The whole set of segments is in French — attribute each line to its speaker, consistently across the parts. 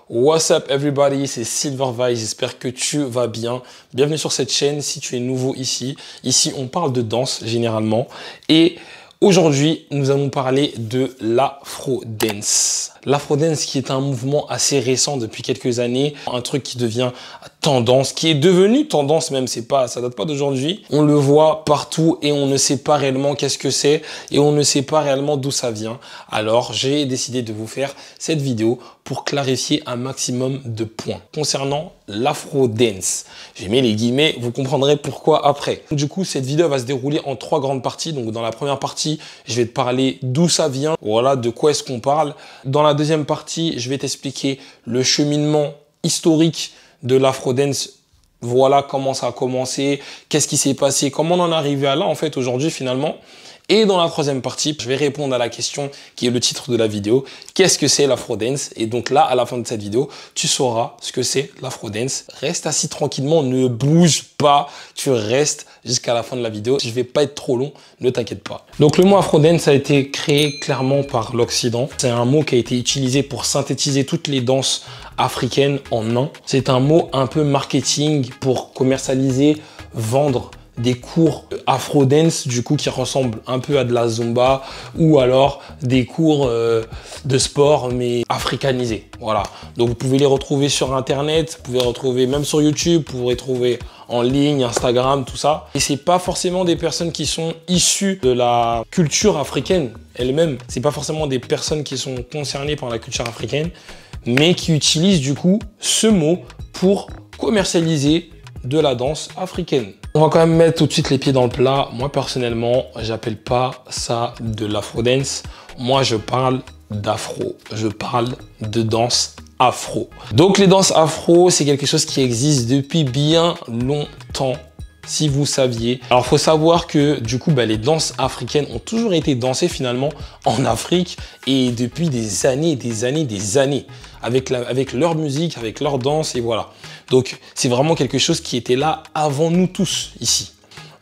Speaker 1: What's up everybody, c'est Silvervice, j'espère que tu vas bien. Bienvenue sur cette chaîne si tu es nouveau ici. Ici on parle de danse généralement et aujourd'hui nous allons parler de l'afro-dance. L'afro-dance qui est un mouvement assez récent depuis quelques années, un truc qui devient tendance, qui est devenu tendance même, ça date pas d'aujourd'hui. On le voit partout et on ne sait pas réellement qu'est-ce que c'est et on ne sait pas réellement d'où ça vient. Alors j'ai décidé de vous faire cette vidéo pour clarifier un maximum de points concernant l'afro-dance. J'ai mis les guillemets, vous comprendrez pourquoi après. Du coup, cette vidéo va se dérouler en 3 grandes parties. Donc dans la première partie, je vais te parler d'où ça vient, voilà, de quoi est-ce qu'on parle. Dans la deuxième partie, je vais t'expliquer le cheminement historique de l'afro-dance. Voilà comment ça a commencé, qu'est-ce qui s'est passé, comment on en est arrivé à là en fait aujourd'hui finalement. Et dans la troisième partie, je vais répondre à la question qui est le titre de la vidéo. Qu'est-ce que c'est l'afro-dance? Et donc là, à la fin de cette vidéo, tu sauras ce que c'est l'afro-dance. Reste assis tranquillement, ne bouge pas. Tu restes jusqu'à la fin de la vidéo. Je vais pas être trop long, ne t'inquiète pas. Donc le mot afro-dance a été créé clairement par l'Occident. C'est un mot qui a été utilisé pour synthétiser toutes les danses africaines en un. C'est un mot un peu marketing pour commercialiser, vendre des cours afro-dance du coup qui ressemblent un peu à de la zumba ou alors des cours de sport mais africanisés. Voilà. Donc vous pouvez les retrouver sur internet, vous pouvez les retrouver même sur YouTube, vous pouvez les trouver en ligne, Instagram, tout ça. Et c'est pas forcément des personnes qui sont issues de la culture africaine elle-même. C'est pas forcément des personnes qui sont concernées par la culture africaine, mais qui utilisent du coup ce mot pour commercialiser de la danse africaine. On va quand même mettre tout de suite les pieds dans le plat. Moi, personnellement, j'appelle pas ça de l'afro-dance. Moi, je parle d'afro. Je parle de danse afro. Donc, les danses afro, c'est quelque chose qui existe depuis bien longtemps, si vous saviez. Alors, il faut savoir que, du coup, les danses africaines ont toujours été dansées finalement en Afrique et depuis des années, des années, des années. Avec leur musique, avec leur danse et voilà. Donc, c'est vraiment quelque chose qui était là avant nous tous ici.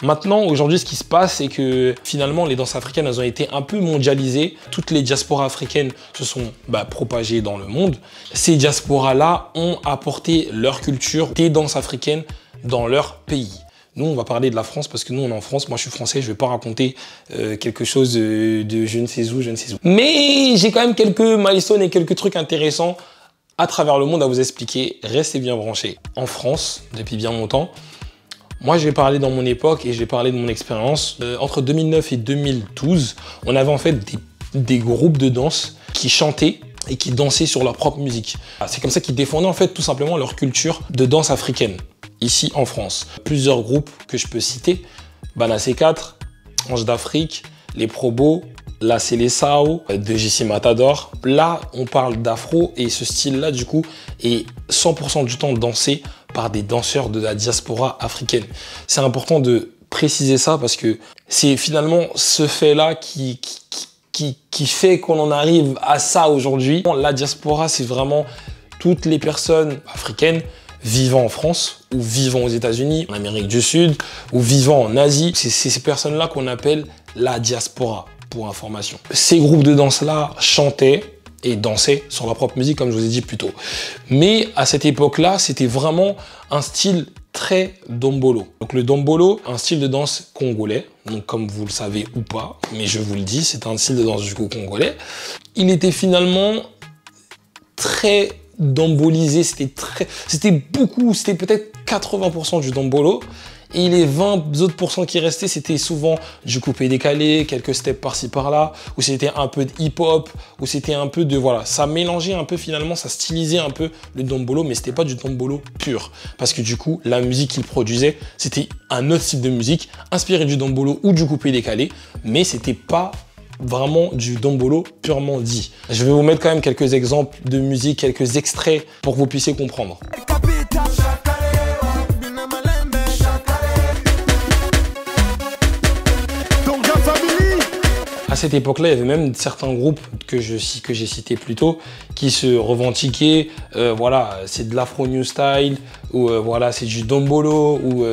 Speaker 1: Maintenant, aujourd'hui, ce qui se passe, c'est que finalement, les danses africaines, elles ont été un peu mondialisées. Toutes les diasporas africaines se sont propagées dans le monde. Ces diasporas-là ont apporté leur culture, des danses africaines dans leur pays. Nous, on va parler de la France parce que nous, on est en France. Moi, je suis français. Je ne vais pas raconter quelque chose de je ne sais où, je ne sais où. Mais j'ai quand même quelques milestones et quelques trucs intéressants à travers le monde à vous expliquer. Restez bien branchés. En France, depuis bien longtemps, moi, je vais parler dans mon époque et je vais parler de mon expérience. Entre 2009 et 2012, on avait en fait des groupes de danse qui chantaient et qui dansaient sur leur propre musique. C'est comme ça qu'ils défendaient en fait tout simplement leur culture de danse africaine. Ici en France. Plusieurs groupes que je peux citer, Bana C4, Ange d'Afrique, les Probos, la Seleção, de JC Matador. Là, on parle d'afro et ce style-là, du coup, est 100% du temps dansé par des danseurs de la diaspora africaine. C'est important de préciser ça parce que c'est finalement ce fait-là qui fait qu'on en arrive à ça aujourd'hui. La diaspora, c'est vraiment toutes les personnes africaines vivant en France ou vivant aux États-Unis, en Amérique du Sud ou vivant en Asie. C'est ces personnes-là qu'on appelle la diaspora, pour information. Ces groupes de danse-là chantaient et dansaient sur leur propre musique, comme je vous ai dit plus tôt. Mais à cette époque-là, c'était vraiment un style très dombolo. Donc le dombolo, un style de danse congolais, donc comme vous le savez ou pas, mais je vous le dis, c'est un style de danse du coup congolais. Il était finalement très dombolisé, c'était beaucoup, c'était peut-être 80% du dombolo et les 20 autres % qui restaient, c'était souvent du coupé décalé, quelques steps par-ci par-là, ou c'était un peu de hip-hop, ou c'était un peu de, voilà, ça mélangeait un peu finalement, ça stylisait un peu le dombolo, mais c'était pas du dombolo pur, parce que du coup, la musique qu'ils produisaient, c'était un autre type de musique, inspiré du dombolo ou du coupé décalé, mais c'était pas vraiment du dombolo purement dit. Je vais vous mettre quand même quelques exemples de musique, quelques extraits pour que vous puissiez comprendre. À cette époque-là, il y avait même certains groupes que j'ai cités plus tôt qui se revendiquaient, voilà, c'est de l'afro new style, ou voilà, c'est du dombolo, ou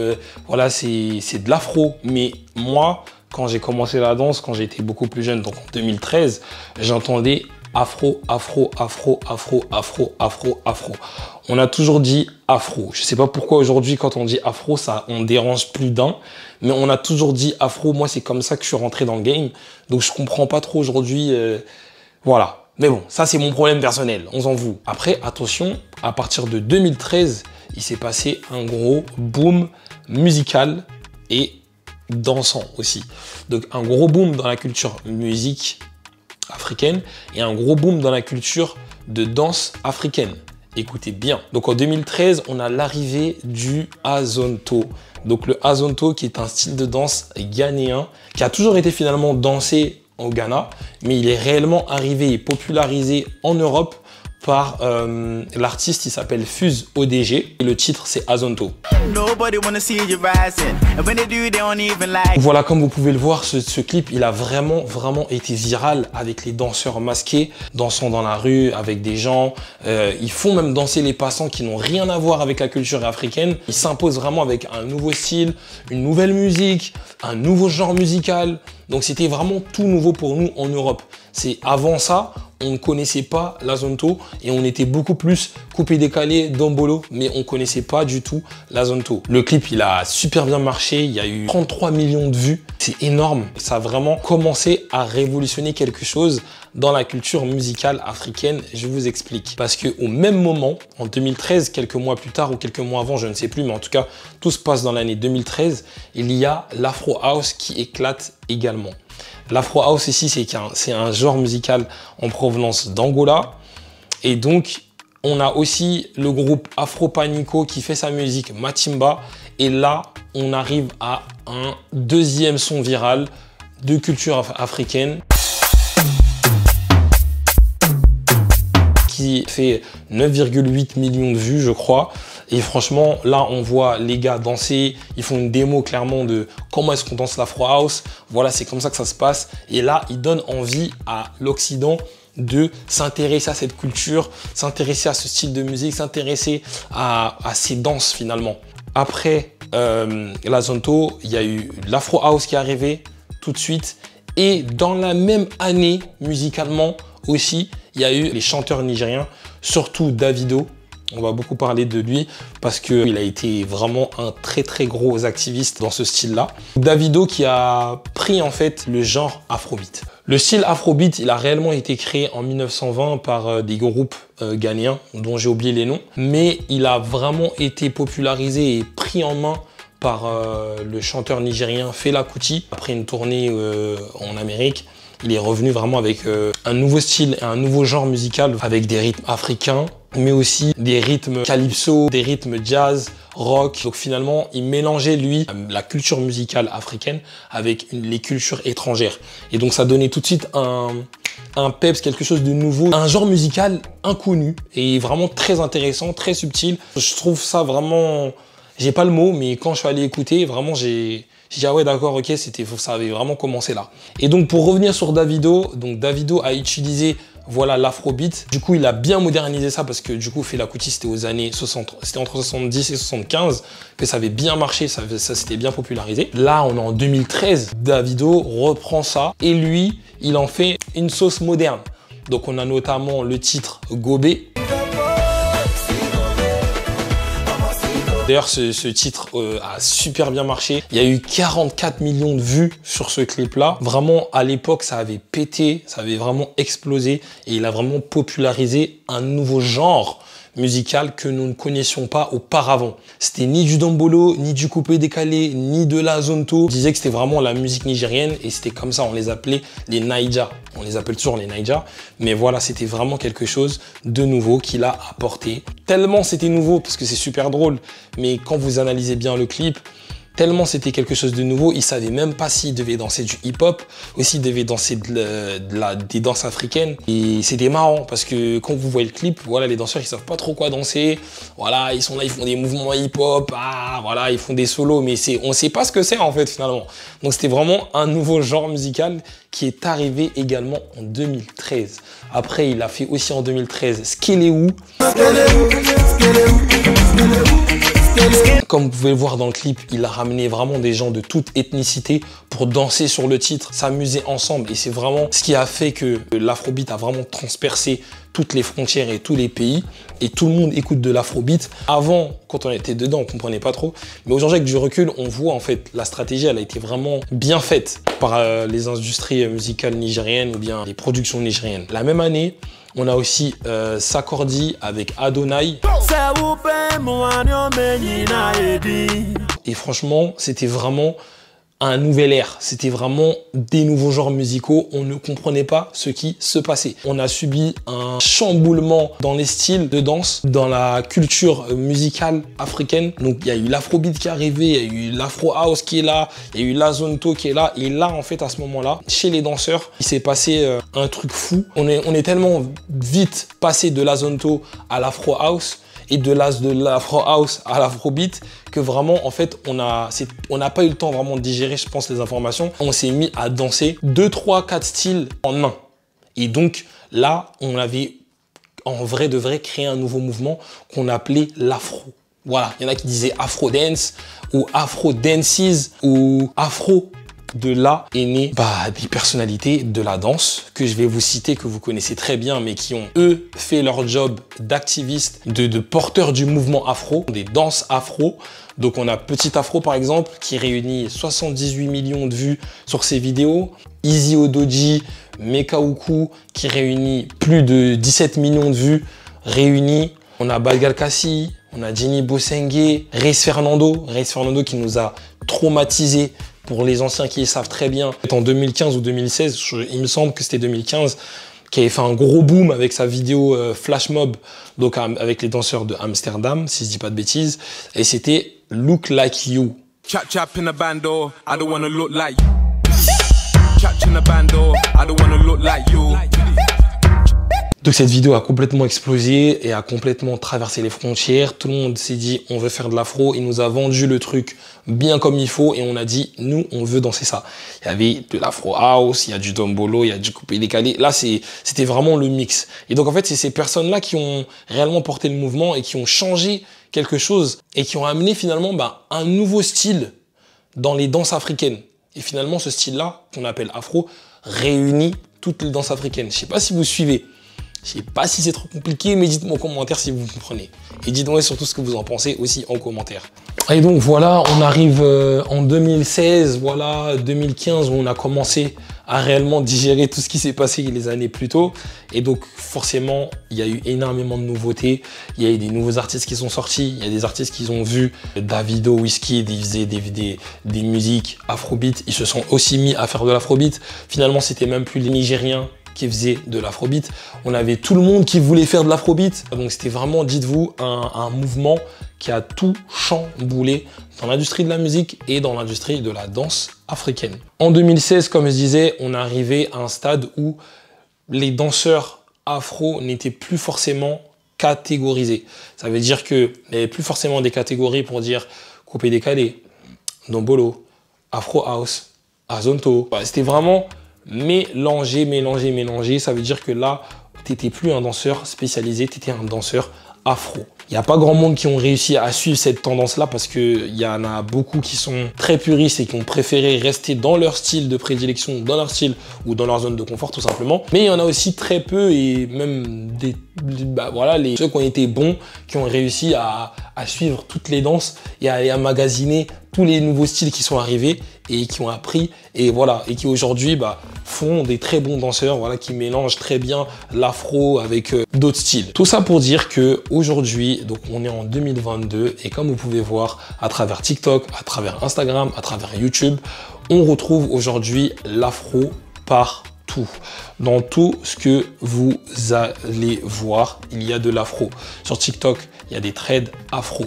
Speaker 1: voilà, c'est de l'afro. Mais moi, quand j'ai commencé la danse, quand j'étais beaucoup plus jeune, donc en 2013, j'entendais afro, afro, afro, afro, afro, afro, afro. On a toujours dit afro. Je sais pas pourquoi aujourd'hui, quand on dit afro, ça on dérange plus d'un, mais on a toujours dit afro. Moi, c'est comme ça que je suis rentré dans le game. Donc, je comprends pas trop aujourd'hui. Voilà. Mais bon, ça, c'est mon problème personnel. On s'en fout. Après, attention, à partir de 2013, il s'est passé un gros boom musical et dansant aussi. Donc, un gros boom dans la culture musique africaine et un gros boom dans la culture de danse africaine. Écoutez bien. Donc en 2013, on a l'arrivée du Azonto. Donc le Azonto qui est un style de danse ghanéen qui a toujours été finalement dansé au Ghana, mais il est réellement arrivé et popularisé en Europe par l'artiste, il s'appelle Fuse ODG et le titre c'est Azonto. Voilà, comme vous pouvez le voir, ce clip il a vraiment été viral avec les danseurs masqués dansant dans la rue avec des gens. Ils font même danser les passants qui n'ont rien à voir avec la culture africaine. Ils s'imposent vraiment avec un nouveau style, une nouvelle musique, un nouveau genre musical. Donc c'était vraiment tout nouveau pour nous en Europe. C'est avant ça, on ne connaissait pas l'Azonto et on était beaucoup plus coupé-décalé, dombolo, mais on ne connaissait pas du tout l'Azonto. Le clip, il a super bien marché, il y a eu 33 millions de vues, c'est énorme. Ça a vraiment commencé à révolutionner quelque chose dans la culture musicale africaine. Je vous explique. Parce qu'au même moment, en 2013, quelques mois plus tard ou quelques mois avant, je ne sais plus, mais en tout cas, tout se passe dans l'année 2013, il y a l'Afro House qui éclate également. L'Afro House ici, c'est un genre musical en provenance d'Angola. Et donc, on a aussi le groupe Afro Panico qui fait sa musique Matimba. Et là, on arrive à un deuxième son viral de culture africaine qui fait 9,8 millions de vues, je crois. Et franchement, là, on voit les gars danser. Ils font une démo clairement de comment est-ce qu'on danse l'Afro House. Voilà, c'est comme ça que ça se passe. Et là, ils donnent envie à l'Occident de s'intéresser à cette culture, s'intéresser à ce style de musique, s'intéresser à ces danses finalement. Après l'Azonto, il y a eu l'Afro House qui est arrivé tout de suite. Et dans la même année, musicalement aussi, il y a eu les chanteurs nigériens, surtout Davido. On va beaucoup parler de lui parce qu'il a été vraiment un très gros activiste dans ce style-là. Davido qui a pris en fait le genre Afrobeat. Le style Afrobeat, il a réellement été créé en 1920 par des groupes ghanéens dont j'ai oublié les noms. Mais il a vraiment été popularisé et pris en main par le chanteur nigérien Fela Kuti. Après une tournée en Amérique, il est revenu vraiment avec un nouveau style et un nouveau genre musical avec des rythmes africains, mais aussi des rythmes calypso, des rythmes jazz, rock. Donc finalement, il mélangeait, lui, la culture musicale africaine avec les cultures étrangères. Et donc ça donnait tout de suite un peps, quelque chose de nouveau, un genre musical inconnu et vraiment très intéressant, très subtil. Je trouve ça vraiment... J'ai pas le mot, mais quand je suis allé écouter, vraiment, j'ai dit ah ouais d'accord, ok, ça avait vraiment commencé là. Et donc pour revenir sur Davido, donc Davido a utilisé voilà l'Afrobeat. Du coup, il a bien modernisé ça parce que du coup, Fela Kuti, c'était aux années 60, c'était entre 70 et 75 que ça avait bien marché, ça s'était bien popularisé. Là, on est en 2013, Davido reprend ça et lui, il en fait une sauce moderne. Donc on a notamment le titre Gobé. D'ailleurs, ce titre a super bien marché. Il y a eu 44 millions de vues sur ce clip-là. Vraiment, à l'époque, ça avait pété, ça avait vraiment explosé. Et il a vraiment popularisé un nouveau genre musical que nous ne connaissions pas auparavant. C'était ni du dombolo, ni du coupé-décalé, ni de l'Azonto. On disait que c'était vraiment la musique nigérienne et c'était comme ça, on les appelait les Naija. On les appelle toujours les Naija. Mais voilà, c'était vraiment quelque chose de nouveau qu'il a apporté. Tellement c'était nouveau, parce que c'est super drôle, mais quand vous analysez bien le clip, tellement c'était quelque chose de nouveau, il savait même pas s'il devait danser du hip-hop, ou s'il devait danser des danses africaines. Et c'était marrant, parce que quand vous voyez le clip, voilà, les danseurs, ils savent pas trop quoi danser. Voilà, ils sont là, ils font des mouvements hip-hop, voilà, ils font des solos, mais on sait pas ce que c'est en fait, finalement. Donc c'était vraiment un nouveau genre musical qui est arrivé également en 2013. Après, il a fait aussi en 2013 Skelewu. Comme vous pouvez le voir dans le clip, il a ramené vraiment des gens de toute ethnicité pour danser sur le titre, s'amuser ensemble. Et c'est vraiment ce qui a fait que l'afrobeat a vraiment transpercé toutes les frontières et tous les pays. Et tout le monde écoute de l'afrobeat. Avant, quand on était dedans, on comprenait pas trop. Mais aujourd'hui, avec du recul, on voit en fait la stratégie, elle a été vraiment bien faite par les industries musicales nigériennes ou bien les productions nigériennes. La même année, on a aussi Sarkodie avec Adonai. Et franchement, c'était vraiment un nouvel ère. C'était vraiment des nouveaux genres musicaux. On ne comprenait pas ce qui se passait. On a subi un chamboulement dans les styles de danse, dans la culture musicale africaine. Donc, il y a eu l'afrobeat qui est arrivé, il y a eu l'afro house qui est là, il y a eu l'azonto qui est là. Et là, en fait, à ce moment-là, chez les danseurs, il s'est passé un truc fou. On est tellement vite passé de l'azonto à l'afro house et de l'afro house à l'afrobeat que vraiment en fait on n'a pas eu le temps vraiment de digérer, je pense, les informations. On s'est mis à danser 2, 3, 4 styles en un. Et donc là, on avait en vrai de vrai créé un nouveau mouvement qu'on appelait l'afro. Voilà, il y en a qui disaient afro dance ou afro dances ou afro. De là est né des personnalités de la danse que je vais vous citer, que vous connaissez très bien, mais qui ont, eux, fait leur job d'activistes, de porteurs du mouvement afro, des danses afro. Donc on a Petit Afro, par exemple, qui réunit 78 millions de vues sur ses vidéos. Easy Odoji, Meka Uku, qui réunit plus de 17 millions de vues réunies. On a Badgal Kassi, on a Jenny Bosengue, Reis Fernando qui nous a traumatisés. Pour les anciens qui le savent très bien, en 2015 ou 2016, il me semble que c'était 2015, qui avait fait un gros boom avec sa vidéo Flash Mob, donc avec les danseurs de Amsterdam, si je dis pas de bêtises, et c'était Look Like You. Chap chap in the bando, I don't wanna look like you. Chap in the bando, I don't wanna look like you. Donc cette vidéo a complètement explosé et a complètement traversé les frontières. Tout le monde s'est dit on veut faire de l'afro. Il nous a vendu le truc bien comme il faut et on a dit nous on veut danser ça. Il y avait de l'afro house, il y a du dombolo, il y a du coupé décalé. Là c'était vraiment le mix. Et donc en fait c'est ces personnes-là qui ont réellement porté le mouvement et qui ont changé quelque chose et qui ont amené finalement un nouveau style dans les danses africaines. Et finalement ce style-là qu'on appelle afro réunit toutes les danses africaines. Je sais pas si vous suivez. Je sais pas si c'est trop compliqué, mais dites-moi en commentaire si vous comprenez. Et dites-moi surtout ce que vous en pensez aussi en commentaire. Et donc voilà, on arrive en 2016, voilà, 2015, où on a commencé à réellement digérer tout ce qui s'est passé les années plus tôt. Et donc forcément, il y a eu énormément de nouveautés. Il y a eu des nouveaux artistes qui sont sortis. Il y a des artistes qui ont vu Davido, Wizkid, ils faisaient des musiques afrobeat. Ils se sont aussi mis à faire de l'afrobeat. Finalement, c'était même plus les Nigériens qui faisait de l'afrobeat. On avait tout le monde qui voulait faire de l'afrobeat. Donc c'était vraiment, dites-vous, un mouvement qui a tout chamboulé dans l'industrie de la musique et dans l'industrie de la danse africaine. En 2016, comme je disais, on est arrivé à un stade où les danseurs afro n'étaient plus forcément catégorisés. Ça veut dire qu'il n'y avait plus forcément des catégories pour dire coupé décalé, dombolo, afro house, azonto. C'était vraiment mélanger. Ça veut dire que là, tu n'étais plus un danseur spécialisé, tu étais un danseur afro. Il n'y a pas grand monde qui ont réussi à suivre cette tendance-là parce qu'il y en a beaucoup qui sont très puristes et qui ont préféré rester dans leur style de prédilection, dans leur style ou dans leur zone de confort tout simplement. Mais il y en a aussi très peu et même ceux qui ont été bons, qui ont réussi à suivre toutes les danses et à magasiner tous les nouveaux styles qui sont arrivés et qui ont appris et voilà, et qui aujourd'hui font des très bons danseurs, voilà, qui mélangent très bien l'afro avec d'autres styles. Tout ça pour dire que aujourd'hui, donc on est en 2022 et comme vous pouvez voir à travers TikTok, à travers Instagram, à travers YouTube, on retrouve aujourd'hui l'afro partout. Dans tout ce que vous allez voir, il y a de l'afro. Sur TikTok, il y a des trades afro.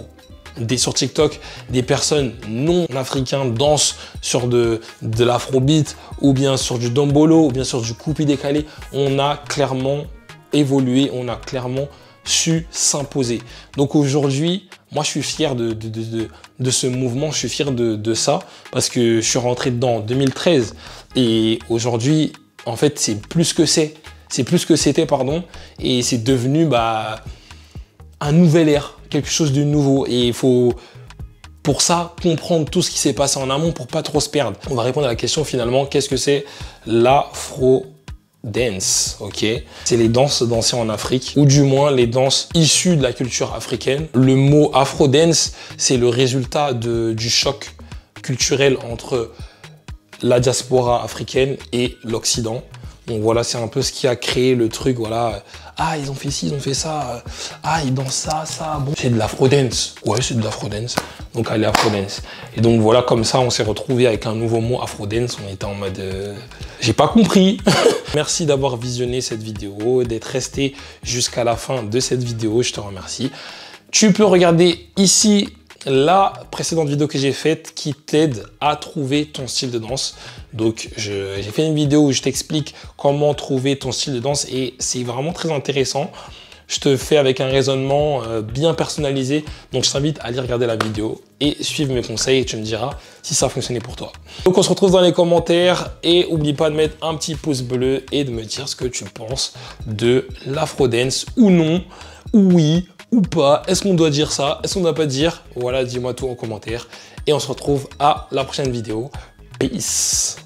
Speaker 1: Sur TikTok, des personnes non africaines dansent sur de l'afrobeat ou bien sur du dombolo ou bien sur du coupé décalé. On a clairement évolué, on a clairement su s'imposer. Donc aujourd'hui, moi je suis fier de ce mouvement, je suis fier de ça parce que je suis rentré dedans en 2013 et aujourd'hui, en fait, c'est plus que c'était, pardon, et c'est devenu un nouvel ère, quelque chose de nouveau. Et il faut pour ça, comprendre tout ce qui s'est passé en amont pour pas trop se perdre. On va répondre à la question finalement, qu'est-ce que c'est l'afro dance, ok? C'est les danses dansées en Afrique, ou du moins les danses issues de la culture africaine. Le mot afro dance, c'est le résultat du choc culturel entre la diaspora africaine et l'Occident. Donc voilà, c'est un peu ce qui a créé le truc, voilà. Ah, ils ont fait ci, ils ont fait ça. Ah, ils dansent ça, ça. Bon, c'est de l'afro-dance. Ouais, c'est de l'afro-dance. Donc, allez, afro-dance. Et donc, voilà, comme ça, on s'est retrouvé avec un nouveau mot, afro-dance. On était en mode... j'ai pas compris. Merci d'avoir visionné cette vidéo, d'être resté jusqu'à la fin de cette vidéo. Je te remercie. Tu peux regarder ici la précédente vidéo que j'ai faite qui t'aide à trouver ton style de danse. Donc, j'ai fait une vidéo où je t'explique comment trouver ton style de danse et c'est vraiment très intéressant. Je te fais avec un raisonnement bien personnalisé. Donc, je t'invite à aller regarder la vidéo et suivre mes conseils et tu me diras si ça a fonctionné pour toi. Donc, on se retrouve dans les commentaires et n'oublie pas de mettre un petit pouce bleu et de me dire ce que tu penses de l'afro-dance ou non, ou oui, ou pas. Est-ce qu'on doit dire ça? Est-ce qu'on ne doit pas dire? Voilà, dis-moi tout en commentaire. Et on se retrouve à la prochaine vidéo. Peace.